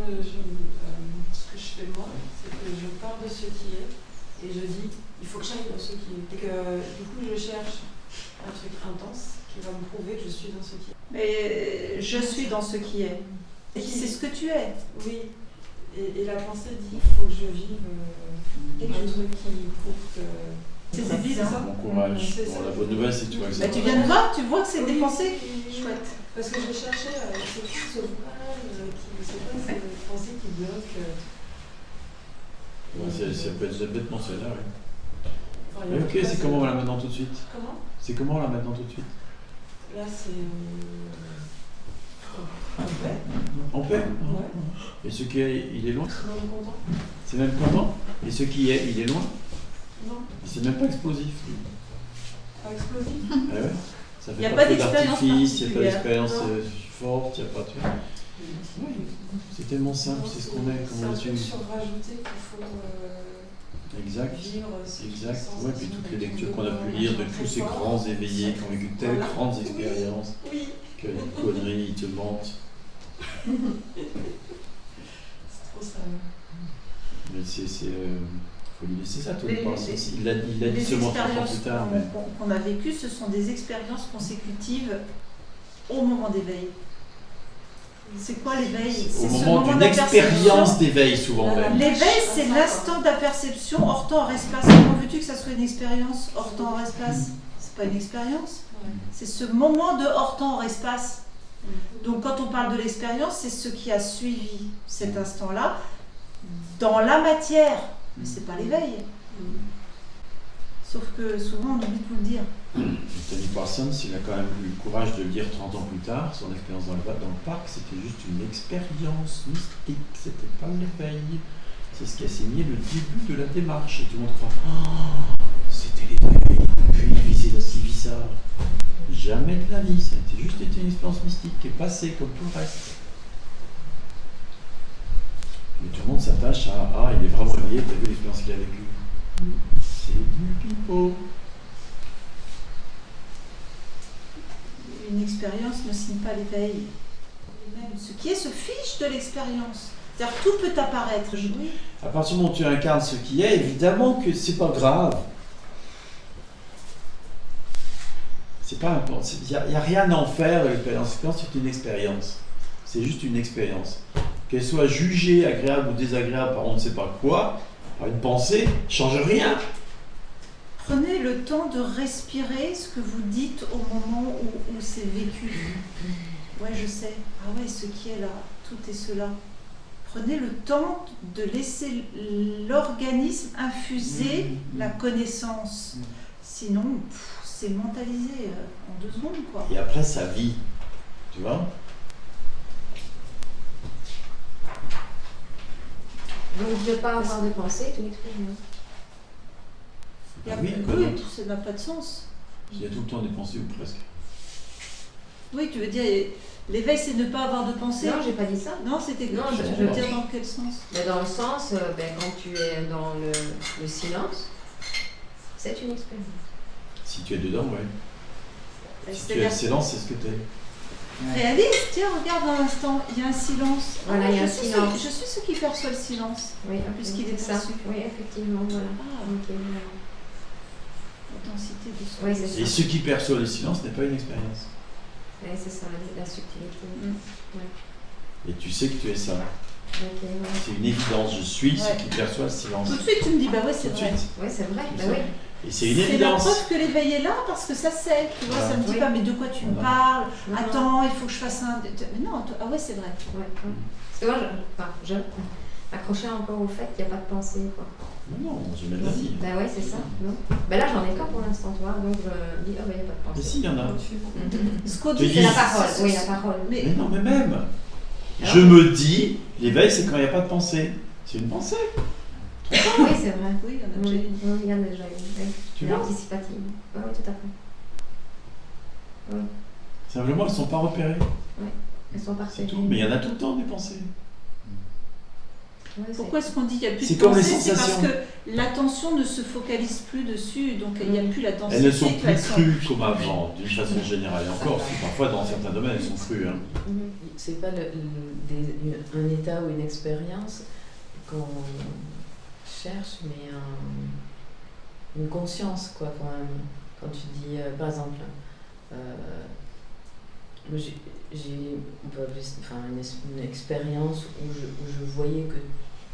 ce que je fais moi, c'est que je pars de ce qui est et je dis il faut que j'aille dans ce qui est. Et que du coup je cherche un truc intense qui va me prouver que je suis dans ce qui est. Mais je suis dans ce qui est. Et c'est ce que tu es. Oui. Et la pensée dit il faut que je vive un truc qui prouve que. C'est débile, hein. Bon courage. Bon, la bonne nouvelle, c'est que tu vois que Bah, tu viens de voir, tu vois que c'est des pensées chouettes. Parce que je cherchais ce ouvrage qui c'est quoi ces pensées qui bloquent. Ouais, ça peut être bêtement celle-là, oui. Enfin, Mais ok, c'est comment là maintenant tout de suite? Comment? C'est comment là maintenant tout de suite? Là c'est en paix. En paix? Ouais. Et ce qui est, il est loin? Même content. C'est même content? Et ce qui est, il est loin? Non. C'est même pas explosif. Pas explosif. Ah ouais. Ça Il y a fait pas feu d'expérience d'artifice, il n'y a pas particulière. d'expérience forte, il n'y a pas de... Oui. C'est tellement simple, c'est ce qu'on est, C'est comme on un l'a truc su. surrajouté qu'il faut Exact. vivre. Exact. sans Ouais, puis façon toutes les d'être lectures qu'on a pu lire de tous ces fort. grands éveillés qui ont vécu telles Voilà. grandes expériences Oui. que les conneries, ils te mentent. C'est trop ça. Mais faut lui laisser ça, toi, Les- le parler. Il l'a dit Les seulement 30 ans expériences plus tard. Mais... qu'on a vécues, ce sont des expériences consécutives au moment d'éveil. C'est quoi l'éveil? Au C'est ce moment d'une d'aperception. expérience d'éveil, souvent même. L'éveil, c'est l'instant d'aperception hors temps, hors espace. Comment veux-tu que ça soit une expérience hors temps, hors espace? C'est pas une expérience. Ouais. C'est ce moment de hors temps, hors espace. Donc quand on parle de l'expérience, c'est ce qui a suivi cet instant-là dans la matière. Mais c'est pas l'éveil. Sauf que souvent on oublie de vous le dire. Tony Parsons, il a quand même eu le courage de le dire 30 ans plus tard. Son expérience dans le parc, c'était juste une expérience mystique, c'était pas l'éveil. C'est ce qui a signé le début de la démarche. Et tout le monde croit, oh, c'était l'éveil, puis il vit ça. Jamais de la vie, ça a été juste une expérience mystique qui est passée comme tout le reste. Mais tout le monde s'attache à, ah, il est vraiment éveillé, t'as vu l'expérience qu'il a vécue. C'est du pipeau. Une expérience ne signe pas l'éveil. Même ce qui est se fiche de l'expérience. C'est-à-dire tout peut apparaître. Oui. À partir du moment où tu incarnes ce qui est, évidemment que c'est pas grave. C'est pas important. Il n'y a rien à en faire de l'expérience. L'expérience, c'est une expérience. C'est juste une expérience. Qu'elle soit jugée agréable ou désagréable par on ne sait pas quoi, par une pensée, ne change rien. Prenez le temps de respirer ce que vous dites au moment où c'est vécu. Ouais, je sais. Ah ouais, ce qui est là, tout est cela. Prenez le temps de laisser l'organisme infuser la connaissance. Sinon, c'est mentalisé en 2 secondes, quoi. Et après, ça vit. Tu vois? Donc de ne pas avoir de pensée est une expérience. Ah oui, quoi oui, d'autre? ça n'a pas de sens. Il y a tout le temps des pensées ou presque. Oui, tu veux dire, l'éveil, c'est ne pas avoir de pensée. Non, j'ai pas dit ça. Non, c'était Non, je veux dire dans quel sens? Mais dans le sens, quand tu es dans le silence, c'est une expérience. Si tu es dedans, ouais. Si tu es C'est-à-dire le silence, c'est ce que tu es. réaliste, tiens, regarde dans l'instant, il y a un silence. Voilà, il y a un Je suis silence. je suis ce qui perçoit le silence. Oui, Puisqu'il est ça. perçu. Oui, effectivement, voilà. Ah, Ok, voilà. l'intensité du son. Oui, c'est Et ça. ce qui perçoit le silence n'est pas une expérience. Oui, c'est ça, la subtilité. Mm. Et tu sais que tu es ça. Ok, ouais. C'est une évidence. Je suis Ouais. ce qui perçoit le silence. Tout de suite, tu me dis, bah ouais, c'est Tout de vrai. suite. Oui, c'est vrai. Tu Bah sais. oui. Et c'est une C'est la évidence. preuve que l'éveil est là parce que ça sait. Tu vois, Voilà. ça me dit Oui. pas, mais de quoi tu me Voilà. parles? Non, non. Attends, il faut que je fasse un. Mais non, ah ouais, c'est vrai. Ouais, ouais. Parce que moi, je m'accrochais encore au fait qu'il n'y a pas de pensée, quoi. Non, je mets de la vie. Bah ouais, c'est ça. Non. Bah là, j'en ai pas pour l'instant, toi. Donc je me dis, oh, bah, il n'y a pas de Mais pensée. si, il y en a. Ce qu'on Tu dit, dis- C'est la parole, oui, la parole. Mais Mais non, mais même. Alors Je me dis, l'éveil, c'est quand il n'y a pas de pensée. C'est une pensée. Oui, c'est vrai. oui, il y en a déjà Oui, une. oui, il y en a déjà eu. Oui. Tu Et vois? anticipative. Oui, oui, tout à fait. Oui, Simplement, elles ne sont pas repérées. elles sont C'est partagées. tout. Mais il y en a tout le temps des pensées. Ouais, Pourquoi est-ce qu'on dit qu'il n'y a plus C'est de comme les pensée? C'est parce sensations. que l'attention ne se focalise plus dessus, donc il n'y a plus la densité. Elles ne sont tu plus vois, elles sont- crues comme avant, d'une façon générale. Et encore, si parfois dans certains domaines, elles sont crues. Hein. C'est pas un état ou une expérience qu'on cherche, mais une conscience, quoi, quand même. Quand tu dis, par exemple, moi, on peut appeler une expérience où je voyais que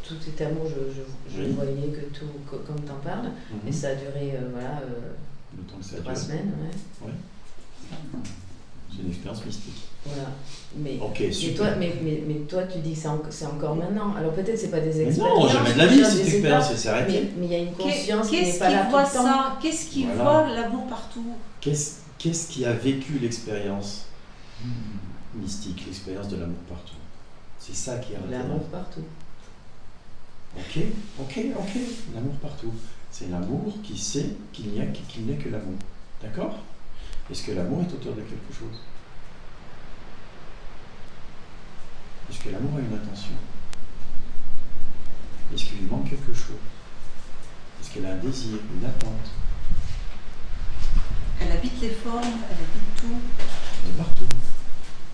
tout était amour, je Oui. voyais que tout, comme tu en parles, et ça a duré, Le temps que ça 3 dure. semaines, ouais. C'est une expérience mystique. Voilà. Mais, Ok, mais, super. mais toi, tu dis que c'est encore maintenant. Alors peut-être c'est pas des Mais expériences. non, jamais de la vie, déjà cette des expérience, étapes, elle s'est arrêtée. mais il y a une conscience qui Qu'est-ce n'est pas là qui tout voit le temps. ça? Qu'est-ce qui Voilà. voit l'amour partout? Qu'est-ce qui a vécu l'expérience mystique, l'expérience de l'amour partout? C'est ça qui est L'amour intéressant. partout. Ok. L'amour partout. C'est l'amour qui sait qu'il n'est que l'amour. D'accord? Est-ce que l'amour est auteur de quelque chose? Est-ce que l'amour a une intention? Est-ce qu'il lui manque quelque chose? Est-ce qu'elle a un désir, une attente? Elle habite les formes, elle habite tout. De partout.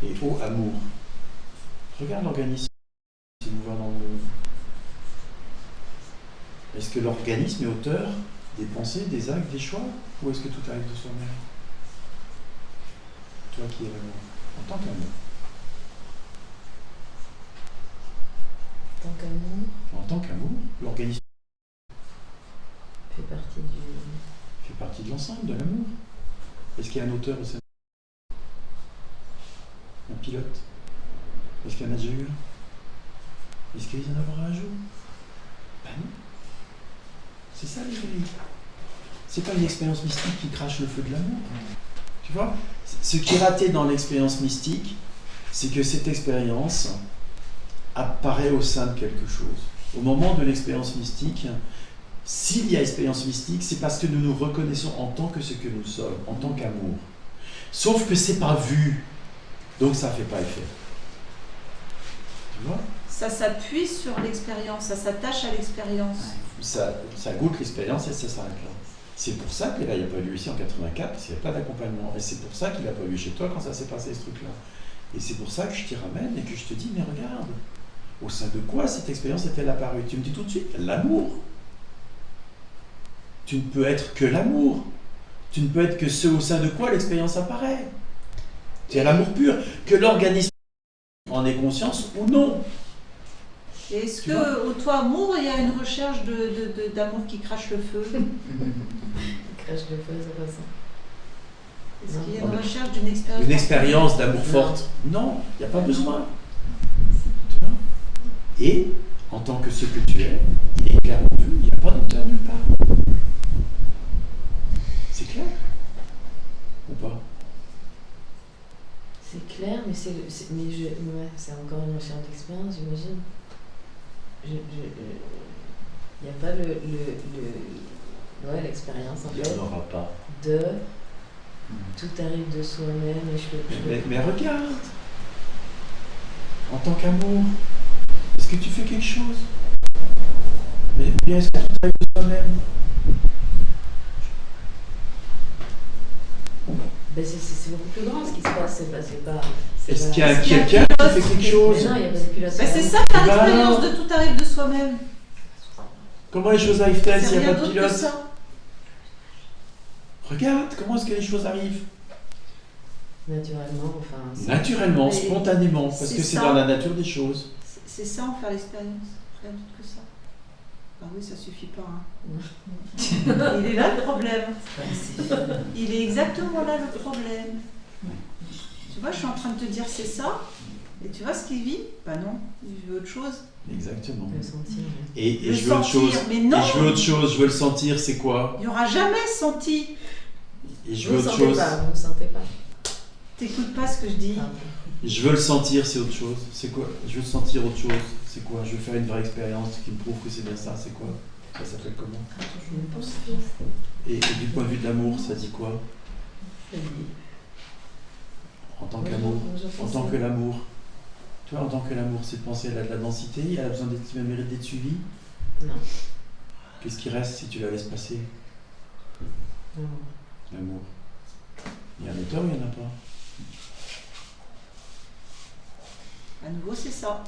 Et ô amour. Regarde l'organisme qui est mouvant dans le monde. Est-ce que l'organisme est auteur des pensées, des actes, des choix? Ou est-ce que tout arrive de soi-même? Toi qui es l'amour, en tant qu'amour. Tant qu'amour En tant qu'amour, l'organisme fait partie fait partie de l'ensemble, de l'amour. Est-ce qu'il y a un auteur au sein? Un pilote? Est-ce qu'il y en a déjà eu un? Est-ce qu'il y en aura un jour? Ben non. C'est ça les amis. C'est pas une expérience mystique qui crache le feu de l'amour. Tu vois? Ce qui est raté dans l'expérience mystique, c'est que cette expérience apparaît au sein de quelque chose. Au moment de l'expérience mystique, s'il y a expérience mystique, c'est parce que nous nous reconnaissons en tant que ce que nous sommes, en tant qu'amour. Sauf que c'est pas vu, donc ça fait pas effet. Tu vois? Ça s'appuie sur l'expérience, ça s'attache à l'expérience. Ça goûte l'expérience et ça s'arrête là. C'est pour ça que l'éveil n'a pas lieu ici en 84, parce qu'il n'y a pas d'accompagnement. Et c'est pour ça qu'il n'a pas lieu chez toi quand ça s'est passé, ce truc-là. Et c'est pour ça que je t'y ramène et que je te dis, mais regarde, au sein de quoi cette expérience est-elle apparue? Tu me dis tout de suite, l'amour. Tu ne peux être que l'amour. Tu ne peux être que ce au sein de quoi l'expérience apparaît. C'est l'amour pur. Que l'organisme en ait conscience ou non. Et est-ce Tu vois? que au toi amour, il y a une recherche d'amour qui crache le feu? crèche de feu, c'est pas ça. Est-ce qu'il y a Non, une mais recherche d'une expérience? Une expérience d'amour forte. Non, il n'y a pas besoin. Tu vois? Et, en tant que ce que tu es, il est clairement vu, il n'y a pas d'auteur nulle part. C'est clair? Ou pas? C'est clair, mais c'est encore une recherche d'expérience, j'imagine. Il n'y a pas l'expérience en Il fait n'y en aura pas. de tout arrive de soi-même et Mais regarde, en tant qu'amour, est-ce que tu fais quelque chose? Mais bien, est-ce que tout arrive de toi-même? Ben c'est beaucoup plus grand ce qui se passe, c'est pas. Est-ce qu'il y a Est-ce qu'il y a quelqu'un qui fait quelque chose? Mais non, il n'y a pas de pilote. Ben, c'est ça faire Bah l'expérience non. de tout arrive de soi-même. Comment les choses arrivent-elles C'est s'il n'y a rien pas de d'autre que pilote? ça. Regarde, comment est-ce que les choses arrivent? Naturellement, enfin. Naturellement, Mais spontanément, parce c'est que c'est ça. dans la nature des choses. C'est ça en faire l'expérience. Rien d'autre que ça. Ah oui, ça suffit pas. Hein. Il est là le problème. Il est exactement là le problème. Tu vois, je suis en train de te dire c'est ça. Et tu vois ce qu'il vit? Bah non, il veut autre chose. Exactement. Le sentir. Et Le je veux autre sentir, chose. mais non. Et je veux autre chose, je veux le sentir, c'est quoi? Il n'y aura jamais senti. Et je Vous veux ne autre sentez chose. pas, vous ne sentez pas. T'écoutes pas ce que je dis. Pardon. Je veux le sentir, c'est autre chose. C'est quoi? Je veux sentir autre chose. C'est quoi? Je veux faire une vraie expérience qui me prouve que c'est bien ça. C'est quoi? Ça s'appelle comment? Et du point de vue de l'amour, ça dit quoi? En tant qu'amour. En tant que l'amour. Toi, en tant que l'amour, c'est de penser à de la densité, elle a besoin d'être, elle mérite d'être suivie. Non. Qu'est-ce qui reste si tu la laisses passer? Non. L'amour. Il y a un auteur ou il n'y en a pas? À nouveau, c'est ça.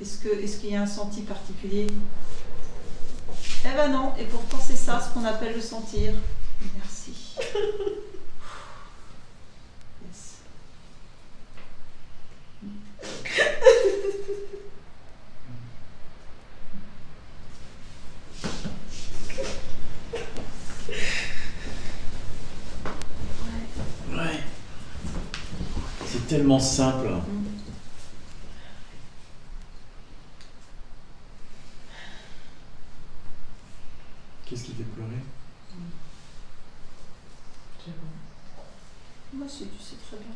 Est-ce qu'il y a un senti particulier? Eh ben non, et pourtant c'est ça ce qu'on appelle le sentir. Merci. Yes. Ouais. C'est tellement simple. Qu'est-ce qui fait pleurer? Je sais pas. Moi, tu sais très bien.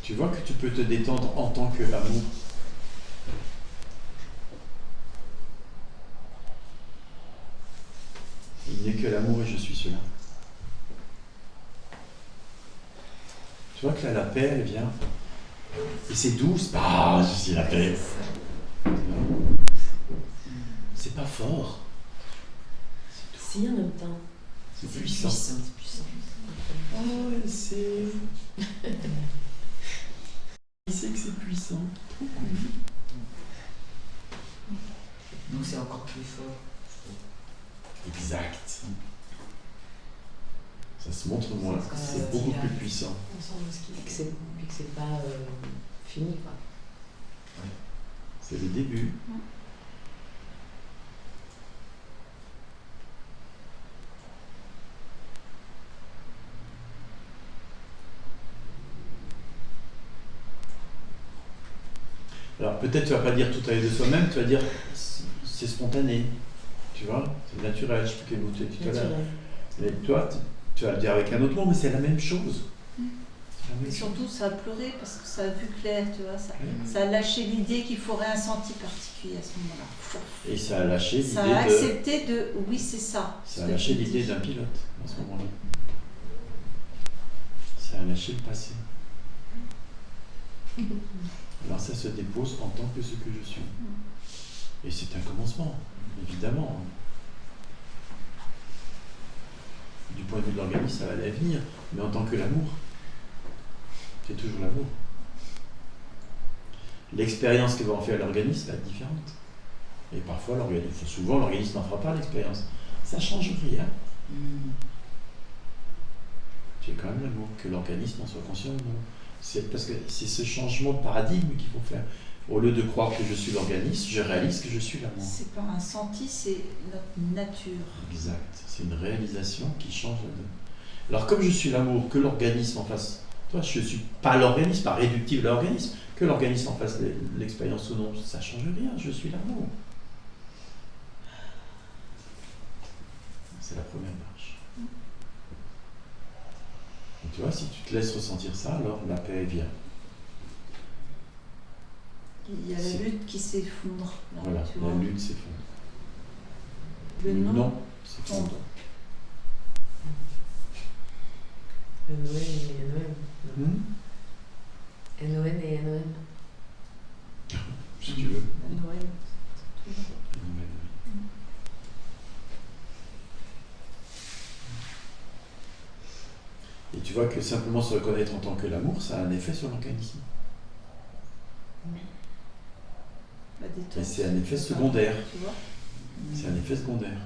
Tu vois que tu peux te détendre en tant que l'amour. Il n'est que l'amour et je suis cela. Tu vois que là, la paix, elle vient. Et c'est doux, c'est pas je suis la paix. C'est pas fort. Si, en même temps. C'est puissant. C'est puissant. Oh, elle sait. Il sait que c'est puissant. Donc c'est encore plus fort. Exact. Ça se montre moins. C'est beaucoup plus puissant. Ensemble, ce qui Puis que c'est pas fini, quoi. C'est le début. Alors peut-être tu vas pas dire tout à fait de soi-même, tu vas dire c'est spontané, tu vois, c'est naturel, je sais plus quel mot tu as dit tout à l'heure. Naturel. Mais toi, tu vas le dire avec un autre mot, mais c'est la même chose. C'est la même Et chose. surtout, ça a pleuré parce que ça a vu clair, tu vois. Ouais. Ça a lâché l'idée qu'il faudrait un senti particulier à ce moment-là. Et ça a lâché Ça a l'idée de. accepté de oui, c'est ça. Ça ce a que lâché tu l'idée dis. d'un pilote à ce moment-là. Ça a lâché le passé. Alors ça se dépose en tant que ce que je suis. Et c'est un commencement, évidemment. Du point de vue de l'organisme, ça va aller à venir. Mais en tant que l'amour, c'est toujours l'amour. L'expérience que va en faire l'organisme va être différente. Et parfois, souvent, l'organisme n'en fera pas l'expérience. Ça ne change rien. C'est quand même l'amour, que l'organisme en soit conscient ou non. C'est parce que c'est ce changement de paradigme qu'il faut faire. Au lieu de croire que je suis l'organisme, je réalise que je suis l'amour. C'est pas un senti, c'est notre nature. Exact. C'est une réalisation qui change la donne. Alors comme je suis l'amour, que l'organisme en fasse, toi je ne suis pas l'organisme, pas réductible à l'organisme, que l'organisme en fasse l'expérience ou non, ça ne change rien, je suis l'amour. C'est la première marche. Et tu vois, si tu te laisses ressentir ça, alors la paix vient. Il y a la lutte qui s'effondre. là, Voilà, tu la vois. lutte s'effondre. Le non. s'effondre. tombe. NON et NOM. Hmm? NON et NOM. Si tu veux. Noël. Et tu vois que simplement se reconnaître en tant que l'amour, ça a un effet sur l'organisme. La détente. Et c'est un effet secondaire. Tu vois. C'est un effet secondaire.